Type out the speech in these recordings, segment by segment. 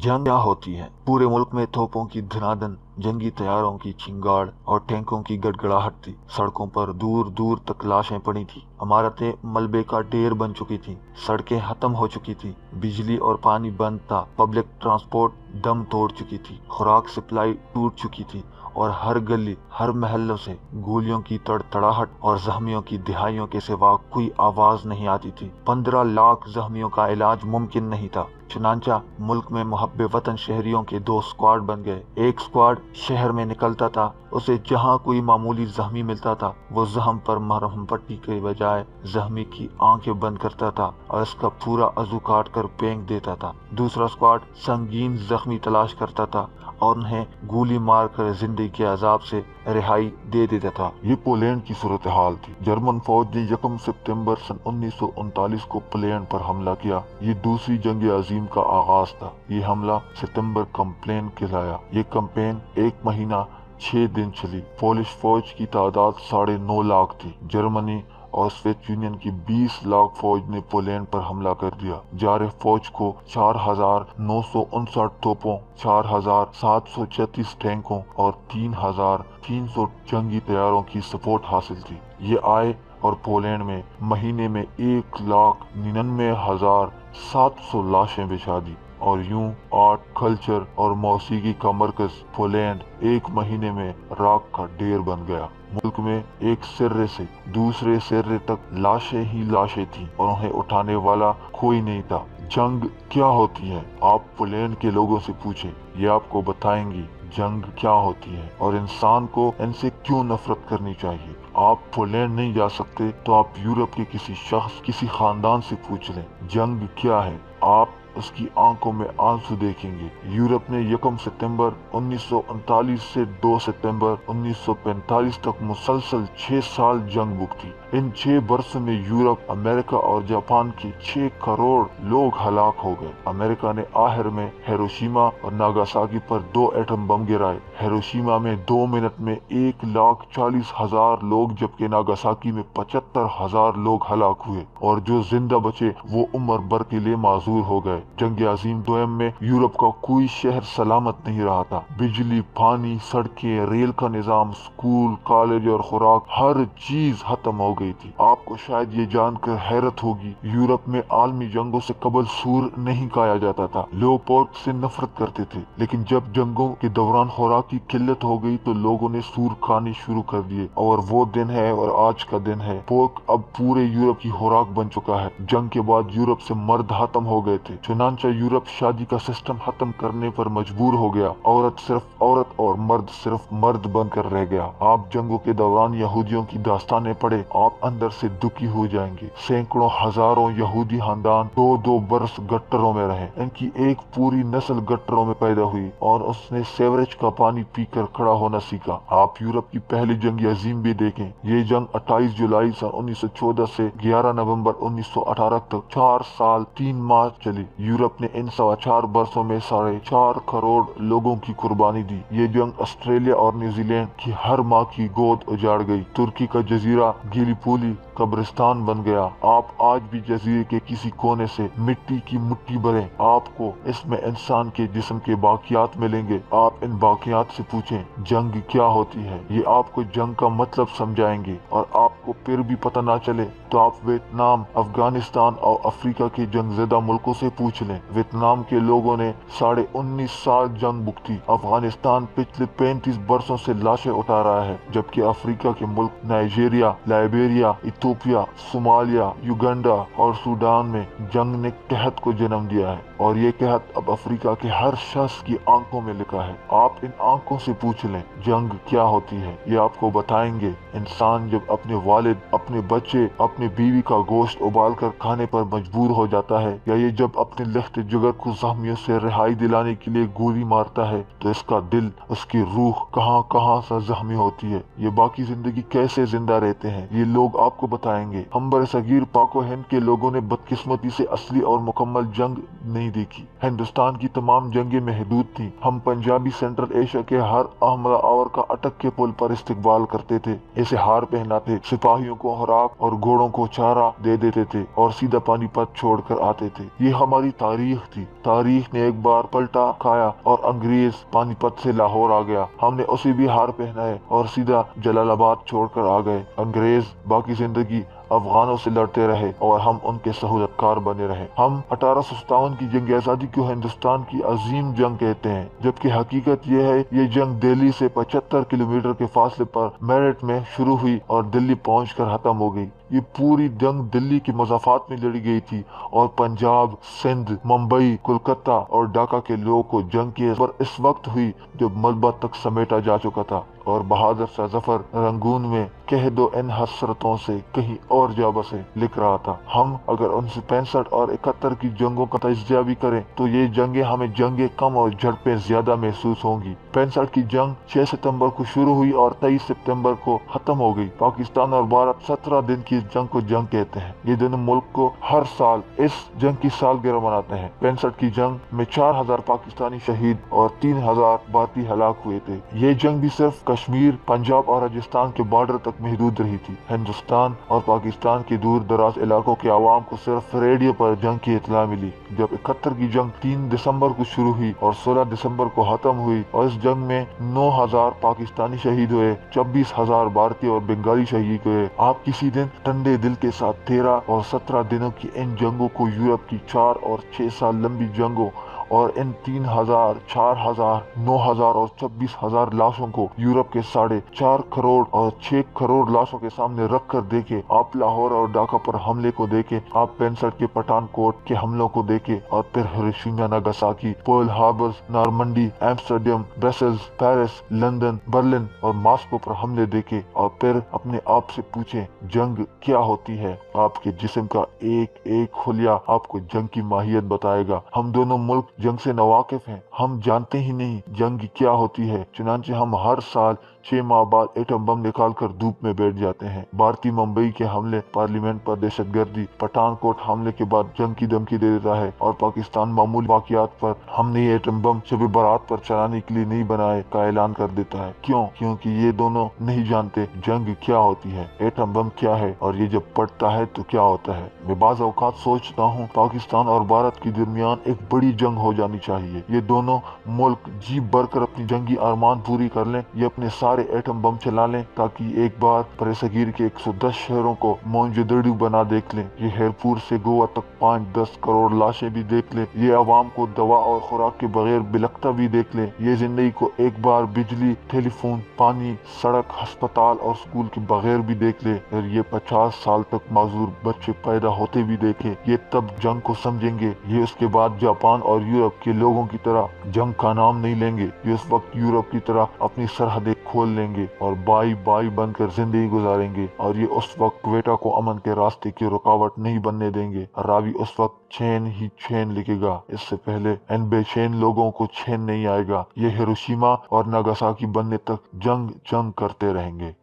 जंग क्या होती है? पूरे मुल्क में तोपों की धनादन, जंगी तैयारों की चिंगाड़ और टैंकों की गड़गड़ाहट थी। सड़कों पर दूर दूर तक लाशें पड़ी थी, इमारतें मलबे का ढेर बन चुकी थी, सड़कें खत्म हो चुकी थी, बिजली और पानी बंद था, पब्लिक ट्रांसपोर्ट दम तोड़ चुकी थी, खुराक सप्लाई टूट चुकी थी और हर गली हर महल्लों से गोलियों की तड़तड़ाहट और जख्मियों की दिहाइयों के सिवा कोई आवाज नहीं आती थी। 15 लाख जख्मियों का इलाज मुमकिन नहीं था। चुनांचा मुल्क में मुहब्बे वतन शहरियों के 2 स्क्वाड बन गए। एक स्क्वाड शहर में निकलता था, उसे जहां कोई मामूली जख्मी मिलता था वो जख्म पर मरहम पट्टी के बजाय जख्मी की आंखें बंद करता था और उसका पूरा अजू काट कर फेंक देता था। दूसरा स्क्वाड संगीन जख्मी तलाश करता था और उन्हें गोली मार कर जिंदगी के अजाब से रिहाई दे देता था। ये पोलैंड की सूरत हाल थी। जर्मन फौज ने 1 सितंबर सन 1939 को पोलैंड पर हमला किया। ये दूसरी जंग अजीम का आगाज था। ये हमला सितंबर कैंपेन कहलाया। ये कैंपेन 1 महीना 6 दिन चली। पोलिश फौज की तादाद 9.5 लाख थी। जर्मनी और सोवियत यूनियन की 20 लाख फौज ने पोलैंड पर हमला कर दिया। जारे फौज को 4,959 तोपों, 4,736 टैंकों और 3,300 जंगी तैयारों की सपोर्ट हासिल थी। ये आए और पोलैंड में महीने में 1,99,700 लाशें बिछा दी और यूं आर्ट, कल्चर और मौसीकी का मरकज पोलैंड 1 महीने में राख का ढेर बन गया। मुल्क में एक सिर्रे से दूसरे सिर्रे तक लाशें ही लाशें थीं और उन्हें उठाने वाला कोई नहीं था। जंग क्या होती है? आप पोलैंड के लोगों से पूछें, ये आपको बताएंगी जंग क्या होती है और इंसान को इनसे क्यों नफरत करनी चाहिए। आप पोलैंड नहीं जा सकते तो आप यूरोप के किसी शख्स, किसी खानदान से पूछ लें जंग क्या है। आप उसकी आंखों में आंसू देखेंगे। यूरोप ने 1 सितंबर 1939 से 2 सितंबर 1945 तक मुसलसल 6 साल जंग भुगती। इन 6 वर्षों में यूरोप, अमेरिका और जापान के 6 करोड़ लोग हलाक हो गए। अमेरिका ने आखिर में हिरोशिमा और नागासाकी पर 2 एटम बम गिराए। हिरोशिमा में 2 मिनट में 1,40,000 लोग, जबकि नागासाकी में 75,000 लोग हलाक हुए और जो जिंदा बचे वो उम्र भर के लिए माजूर हो गए। जंग अजीम दोयम में यूरोप का कोई शहर सलामत नहीं रहा था। बिजली, पानी, सड़कें, रेल का निजाम, स्कूल, कॉलेज और खुराक, हर चीज खत्म हो गई थी। आपको शायद ये जानकर हैरत होगी, यूरोप में आलमी जंगों से कबल सूर नहीं खाया जाता था। लोग पोर्क से नफरत करते थे, लेकिन जब जंगों के दौरान खुराक की किल्लत हो गई तो लोगों ने सूर खाने शुरू कर दिए और वो दिन है और आज का दिन है। पोर्क अब पूरे यूरोप की खुराक बन चुका है। जंग के बाद यूरोप से मर्द खत्म हो गए थे। चुनांचा यूरोप शादी का सिस्टम खत्म करने पर मजबूर हो गया। औरत सिर्फ औरत और मर्द सिर्फ मर्द बनकर रह गया। आप जंगों के दौरान यहूदियों की दास्तानें पढ़े, आप अंदर से दुखी हो जाएंगे। सैकड़ों हजारों यहूदी खानदान 2-2 बरस गट्टरों में रहे। इनकी एक पूरी नस्ल गट्टरों में पैदा हुई और उसने सेवरेज का पानी पीकर खड़ा होना सीखा। आप यूरोप की पहली जंग अजीम भी देखें। ये जंग 28 जुलाई सन 1914 से 11 नवंबर 1918 तक 4 साल 3 माह चली। यूरोप ने इन 4 वर्षों में 4.5 करोड़ लोगों की कुर्बानी दी। ये जंग ऑस्ट्रेलिया और न्यूजीलैंड की हर माँ की गोद उजाड़ गई। तुर्की का जजीरा गिलीपोली कब्रिस्तान बन गया। आप आज भी जजीरे के किसी कोने से मिट्टी की मुट्ठी भरें, आपको इसमें इंसान के जिस्म के बाकियात मिलेंगे। आप इन बाकियात से पूछें जंग क्या होती है, ये आपको जंग का मतलब समझाएंगे। और आपको फिर भी पता ना चले तो आप वियतनाम, अफगानिस्तान और अफ्रीका के जंगज़दा मुल्कों से पूछ लें। वियतनाम के लोगों ने 19.5 साल जंग भुगती। अफगानिस्तान पिछले 35 वर्षों से लाशें उठा रहा है, जबकि अफ्रीका के मुल्क Nigeria, Liberia, Ethiopia, Somalia, Uganda और सूडान में जंग ने कहत को जन्म दिया है और ये कहत अब अफ्रीका के हर शख्स की आंखों में लिखा है। आप इन आंखों से पूछ लें जंग क्या होती है, ये आपको बताएंगे। इंसान जब अपने वालिद, अपने बच्चे, अपनी बीवी का गोश्त उबाल कर खाने पर मजबूर हो जाता है, या ये जब अपने लख्त जिगर को जख्मियों से रिहाई दिलाने के लिए गोली मारता है, तो इसका दिल, उसकी रूह कहाँ कहाँ से जख्मी होती है। ये बाकी जिंदगी कैसे जिंदा रहते हैं, ये लोग आपको बताएंगे। हम बरसगीर पाको हिंद के लोगों ने बदकिस्मती से असली और मुकम्मल जंग नहीं नहीं देखी। हिंदुस्तान की तमाम जंगें महदूद थीं। हम पंजाबी सेंट्रल एशिया के हर हमला आवर का अटक के पुल पर इस्तकबाल करते थे, इसे हार पहनाते, सिपाहियों को खुराक और घोड़ों को चारा दे देते थे और सीधा पानीपत छोड़कर आते थे। ये हमारी तारीख थी। तारीख ने एक बार पलटा खाया और अंग्रेज पानीपत से लाहौर आ गया। हमने उसे भी हार पहनाए और सीधा जलालाबाद छोड़कर आ गए। अंग्रेज बाकी जिंदगी अफगानों से लड़ते रहे और हम उनके सहूलतकार बने रहे। हम 1857 की जंग आजादी को हिंदुस्तान की अजीम जंग कहते हैं, जबकि हकीकत यह है ये जंग दिल्ली से 75 किलोमीटर के फासले पर मेरठ में शुरू हुई और दिल्ली पहुंचकर खत्म हो गई। ये पूरी जंग दिल्ली के मज़ाफ़ात में लड़ी गई थी और पंजाब, सिंध, मुंबई, कोलकाता और ढाका के लोगों को जंग की खबर इस वक्त हुई जब मलबा तक समेटा जा चुका था और बहादुर शाह जफर रंगून में कह दो इन हसरतों से कहीं और जा बसे लिख रहा था। हम अगर 1965 और 71 की जंगों का तजिया भी करें तो ये जंगें हमें जंगें कम और झड़पें ज्यादा महसूस होंगी। 65 की जंग 6 सितंबर को शुरू हुई और 23 सितंबर को खत्म हो गई। पाकिस्तान और भारत 17 दिन की जंग को जंग कहते हैं। ये दोनों मुल्क को हर साल इस जंग की सालगिरह मनाते हैं। 65 की जंग में 4000 पाकिस्तानी शहीद और 3000 भारतीय हलाक हुए थे। ये जंग भी सिर्फ कश्मीर, पंजाब और राजस्थान के बॉर्डर तक महदूद रही थी। हिंदुस्तान और पाकिस्तान के दूर दराज इलाकों के आवाम को सिर्फ रेडियो पर जंग की इत्तला मिली। जब 71 की जंग 3 दिसंबर को शुरू हुई और 16 दिसंबर को खत्म हुई और इस जंग में 9000 पाकिस्तानी शहीद हुए, 26,000 भारतीय और बंगाली शहीद हुए। आप किसी दिन ठंडे दिल के साथ 13 और 17 दिनों की इन जंगों को यूरोप की 4 और 6 साल लंबी जंगों और इन 3000, 4000, 9000 और 26,000 लाशों को यूरोप के 4.5 करोड़ और 6 करोड़ लाशों के सामने रख कर देखे। आप लाहौर और ढाका पर हमले को देखे, आप 65 के पठानकोट के हमलों को देखे और फिर Hiroshima, Nagasaki, Pearl Harbor, Normandy, Amsterdam, Brussels, Paris, London, Berlin और मॉस्को पर हमले देखे और फिर अपने आप से पूछे जंग क्या होती है। आपके जिस्म का एक एक खुलिया आपको जंग की माहियत बताएगा। हम दोनों मुल्क जंग से नवाकिफ हैं। हम जानते ही नहीं जंग क्या होती है, चुनांचे हम हर साल 6 माह बाद एटम बम निकाल कर धूप में बैठ जाते हैं। भारतीय मुंबई के हमले, पार्लियामेंट पर दहशतगर्दी, पठानकोट हमले के बाद जंग की धमकी दे देता है और पाकिस्तान मामूली वाकयात पर हमने ये एटम बम शब बारात पर चलाने के लिए नहीं बनाए का ऐलान कर देता है। क्यों? क्योंकि ये दोनों नहीं जानते जंग क्या होती है, एटम बम क्या है और ये जब पड़ता है तो क्या होता है। मैं बाज़ औकात सोचता हूँ पाकिस्तान और भारत के दरमियान एक बड़ी जंग हो जानी चाहिए। ये दोनों मुल्क जी भरकर अपनी जंगी अरमान पूरी कर लें, ये अपने सारे एटम बम चला लें ताकि एक बार बरसगीर के 110 शहरों को मोइंजोदड़ो बना देख लें। ये हेरपुर से गोवा तक 5-10 करोड़ लाशें भी देख लें। ये आवाम को दवा और खुराक के बगैर बिलखता भी देख लें। ये जिंदगी को एक बार बिजली, टेलीफोन, पानी, सड़क, अस्पताल और स्कूल के बगैर भी देख ले और ये 50 साल तक माजूर बच्चे पैदा होते भी देखे। ये तब जंग को समझेंगे। ये उसके बाद जापान और यूरोप के लोगों की तरह जंग का नाम नहीं लेंगे। ये उस वक्त यूरोप की तरह अपनी सरहदें खोल लेंगे और बाई बाई बनकर जिंदगी गुजारेंगे और ये उस वक्त क्वेटा को अमन के रास्ते की रुकावट नहीं बनने देंगे। रावी उस वक्त चैन ही चैन लिखेगा, इससे पहले इन बेचैन लोगों को चैन नहीं आएगा। ये हिरोशिमा और नागासाकी बनने तक जंग जंग करते रहेंगे।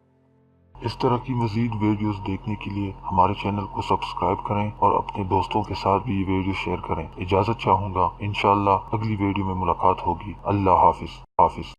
इस तरह की मजीद वीडियोस देखने के लिए हमारे चैनल को सब्सक्राइब करें और अपने दोस्तों के साथ भी ये वीडियो शेयर करें। इजाज़त चाहूँगा, इंशाअल्लाह अगली वीडियो में मुलाकात होगी। अल्लाह हाफिज।